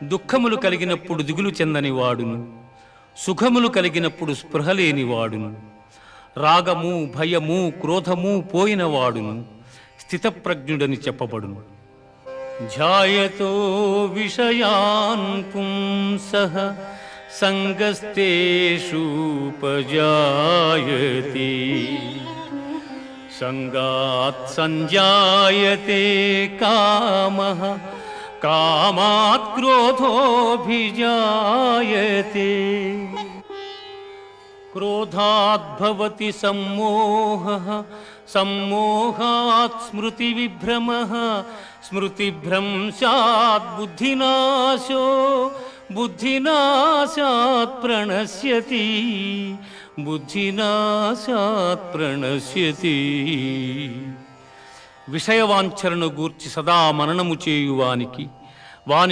దుఃఖములు కలిగినప్పుడు దిగులు చెందని వాడును, సుఖములు కలిగినప్పుడు స్పృహలేని వాడును, రాగము భయము క్రోధము పోయిన వాడును స్థితప్రజ్ఞుడని చెప్పబడును. ధ్యాయతో విషయాన్ పుంసః సంగస్తేషూపజాయతే సంగాత్ సంజాయతే కామః కామాత్ క్రోధోభిజాయతే క్రోధాత్ భవతి సమ్మోహః సమ్మోహాత్ స్మృతివిభ్రమః స్మృతిభ్రంశాత్ బుద్ధినాశో బుద్ధినాశాత్ ప్రణశ్యతి బుద్ధినాశాత్ ప్రణశ్యతి. విషయవాంఛలను గూర్చి సదా మననము చేయువానికి వాని